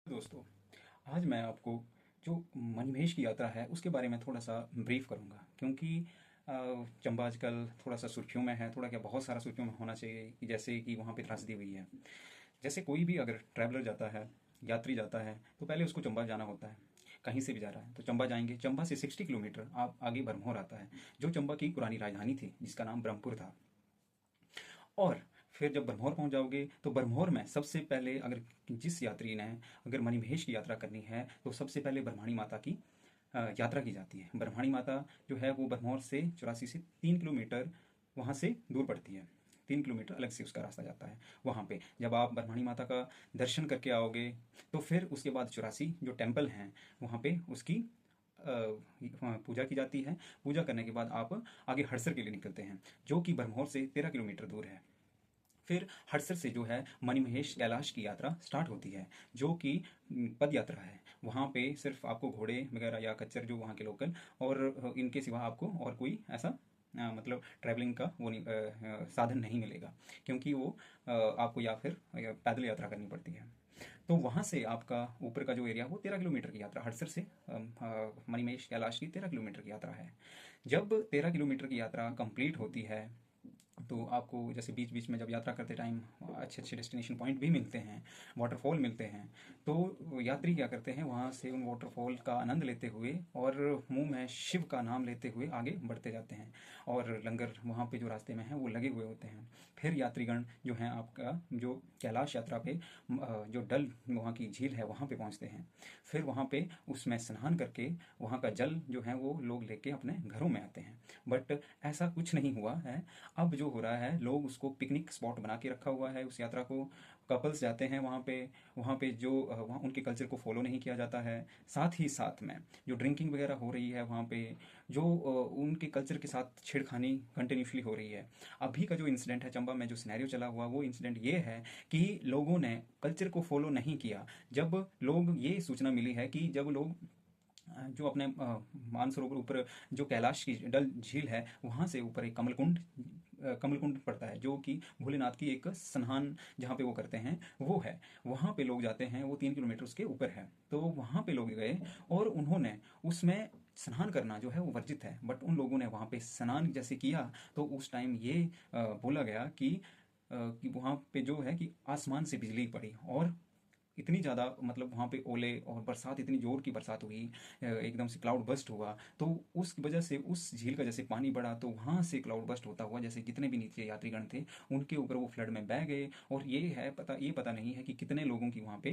दोस्तों, आज मैं आपको जो मणिमहेश की यात्रा है उसके बारे में थोड़ा सा ब्रीफ करूंगा, क्योंकि चंबा आजकल थोड़ा सा सुर्खियों में है। थोड़ा क्या, बहुत सारा सुर्खियों में होना चाहिए कि जैसे कि वहाँ पे त्रासदी हुई है। जैसे कोई भी अगर ट्रैवलर जाता है, यात्री जाता है, तो पहले उसको चंबा जाना होता है। कहीं से भी जा रहा है तो चंबा जाएंगे। चंबा से 60 किलोमीटर आप आगे भरमौर आता है, जो चंबा की पुरानी राजधानी थी जिसका नाम ब्रह्मपुर था। और फिर जब बरमौर पहुंच जाओगे तो बरमौर में सबसे पहले, अगर जिस यात्री ने अगर मणिमहेश की यात्रा करनी है तो सबसे पहले ब्रह्माणी माता की यात्रा की जाती है। ब्रह्माणी माता जो है वो बरमौर से 84 से 3 किलोमीटर वहाँ से दूर पड़ती है। 3 किलोमीटर अलग से उसका रास्ता जाता है। वहाँ पे जब आप ब्रह्माणी माता का दर्शन करके आओगे तो फिर उसके बाद 84 जो टेम्पल हैं वहाँ पे उसकी वहाँ पूजा की जाती है। पूजा करने के बाद आप आगे हड़सर के लिए निकलते हैं, जो कि बरमौर से 13 किलोमीटर दूर है। फिर हड़सर से जो है मणिमहेश कैलाश की यात्रा स्टार्ट होती है, जो कि पद यात्रा है। वहाँ पे सिर्फ आपको घोड़े वगैरह या खच्चर, जो वहाँ के लोकल, और इनके सिवा आपको और कोई ऐसा मतलब ट्रैवलिंग का वो नहीं, साधन नहीं मिलेगा, क्योंकि वो आपको या फिर पैदल यात्रा करनी पड़ती है। तो वहाँ से आपका ऊपर का जो एरिया, वो 13 किलोमीटर की यात्रा, हड़सर से मणिमहेश कैलाश की 13 किलोमीटर की यात्रा है। जब 13 किलोमीटर की यात्रा कंप्लीट होती है तो आपको जैसे बीच बीच में जब यात्रा करते टाइम अच्छे अच्छे डेस्टिनेशन पॉइंट भी मिलते हैं, वाटरफॉल मिलते हैं। तो यात्री क्या करते हैं, वहाँ से उन वाटरफॉल का आनंद लेते हुए और मुंह में शिव का नाम लेते हुए आगे बढ़ते जाते हैं। और लंगर वहाँ पे जो रास्ते में है वो लगे हुए होते हैं। फिर यात्रीगण जो हैं आपका, जो कैलाश यात्रा पे जो डल वहाँ की झील है वहाँ पे पहुँचते हैं। फिर वहाँ पे उसमें स्नान करके वहाँ का जल जो है वो लोग लेके अपने घरों में आते हैं। बट ऐसा कुछ नहीं हुआ है। अब जो हो रहा है, लोग उसको पिकनिक स्पॉट बना के रखा हुआ है उस यात्रा को। कपल्स जाते हैं वहाँ पे। वहाँ पे जो वहाँ उनके कल्चर को फॉलो नहीं किया जाता है। साथ ही साथ में जो ड्रिंकिंग वगैरह हो रही है वहाँ पे, जो उनके कल्चर के साथ छेड़खानी कंटिन्यूसली हो रही है। अभी का जो इंसिडेंट है चंबा में, जो सिनेरियो चला हुआ, वो इंसिडेंट ये है कि लोगों ने कल्चर को फॉलो नहीं किया। जब लोग, ये सूचना मिली है कि जब लोग जो अपने मानसरोवर ऊपर, जो कैलाश की डल झील है वहाँ से ऊपर एक कमलकुंड पड़ता है, जो कि भोलेनाथ की एक स्नान जहाँ पे वो करते हैं वो है। वहाँ पे लोग जाते हैं, वो 3 किलोमीटर उसके ऊपर है। तो वहाँ पे लोग गए और उन्होंने उसमें स्नान करना जो है वो वर्जित है, बट उन लोगों ने वहाँ पे स्नान जैसे किया तो उस टाइम ये बोला गया कि वहाँ पे जो है कि आसमान से बिजली पड़ी, और इतनी ज़्यादा, मतलब वहाँ पे ओले और बरसात, इतनी ज़ोर की बरसात हुई, एकदम से क्लाउड बस्ट हुआ। तो उस वजह से उस झील का जैसे पानी बढ़ा तो वहाँ से क्लाउड बस्ट होता हुआ जैसे जितने भी नीचे यात्रीगण थे उनके ऊपर वो फ्लड में बह गए। और ये पता नहीं है कि कितने लोगों की वहाँ पे